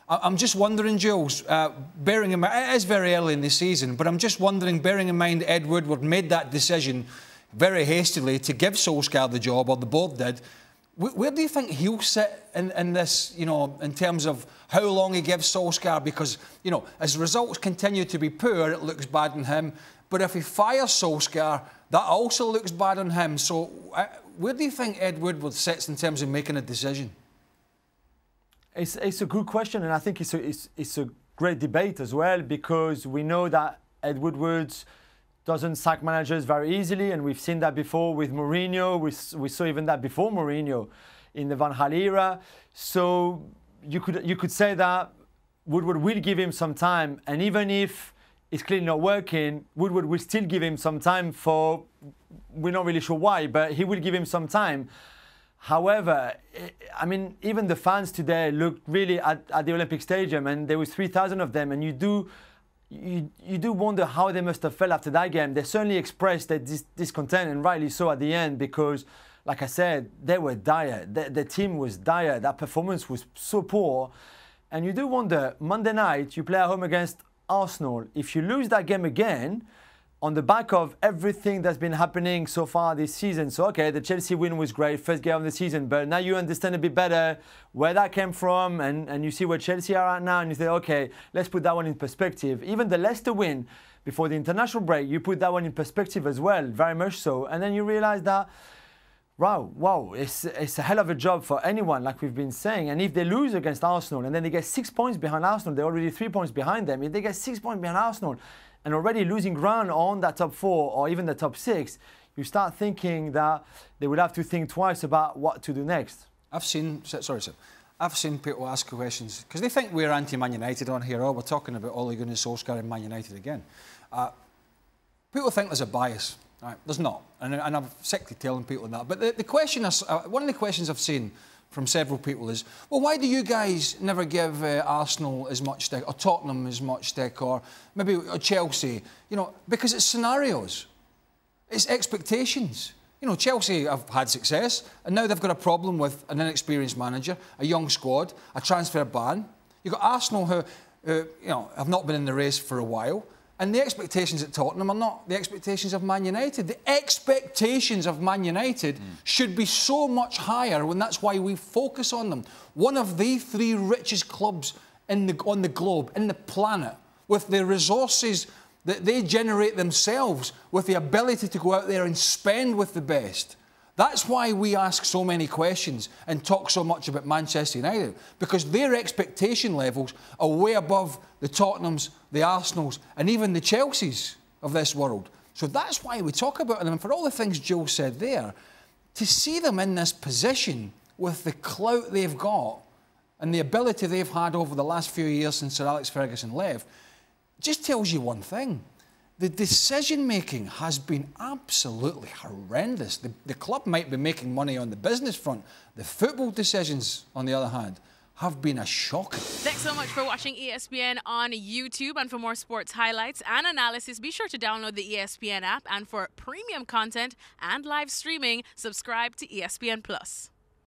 I'm just wondering, Jules, bearing in mind, it is very early in the season, but I'm just wondering, bearing in mind Ed Woodward made that decision very hastily to give Solskjaer the job, or the board did, where do you think he'll sit in this, you know, in terms of how long he gives Solskjaer? Because, you know, as results continue to be poor, it looks bad on him. But if he fires Solskjaer, that also looks bad on him. So where do you think Ed Woodward sits in terms of making a decision? It's a good question, and I think it's a great debate as well, because we know that Ed Woodward doesn't sack managers very easily, and we've seen that before with Mourinho. We saw even that before Mourinho in the Van Gaal era. So you could say that Woodward will give him some time, and even if it's clearly not working, Woodward will still give him some time for, we're not really sure why, but he will give him some time. However, I mean, even the fans today looked really at the Olympic Stadium, and there was 3,000 of them, and you do wonder how they must have felt after that game. They certainly expressed their discontent, and rightly so at the end, because, like I said, they were dire. The team was dire. That performance was so poor. And you do wonder, Monday night, you play at home against Arsenal. If you lose that game again, on the back of everything that's been happening so far this season. So, okay, the Chelsea win was great, first game of the season, but now you understand a bit better where that came from, and you see where Chelsea are at now, and you say, okay, let's put that one in perspective. Even the Leicester win before the international break, you put that one in perspective as well, very much so. And then you realize that, wow, it's a hell of a job for anyone, like we've been saying. And if they lose against Arsenal, and then they get 6 points behind Arsenal, they're already 3 points behind them. If they get 6 points behind Arsenal, and already losing ground on that top 4 or even the top 6, you start thinking that they would have to think twice about what to do next. I've seen people ask questions, because they think we're anti-Man United on here. Oh, we're talking about Ole Gunnar Solskjaer and Man United again. People think there's a bias. Right? There's not. And I'm sick of telling people that. But the question is, one of the questions I've seen from several people is, well, why do you guys never give Arsenal as much stick, or Tottenham as much stick, or maybe Chelsea? You know, because it's scenarios. It's expectations. You know, Chelsea have had success, and now they've got a problem with an inexperienced manager, a young squad, a transfer ban. You've got Arsenal who you know, have not been in the race for a while. And the expectations at Tottenham are not the expectations of Man United. The expectations of Man United should be so much higher, and that's why we focus on them. One of the 3 richest clubs on the globe, in the planet, with the resources that they generate themselves, with the ability to go out there and spend with the best. That's why we ask so many questions and talk so much about Manchester United, because their expectation levels are way above the Tottenhams, the Arsenals, and even the Chelseas of this world. So that's why we talk about them. And for all the things Joe said there, to see them in this position with the clout they've got and the ability they've had over the last few years since Sir Alex Ferguson left, just tells you one thing. The decision-making has been absolutely horrendous. The club might be making money on the business front. The football decisions, on the other hand, have been a shock. Thanks so much for watching ESPN on YouTube. And for more sports highlights and analysis, be sure to download the ESPN app. And for premium content and live streaming, subscribe to ESPN+.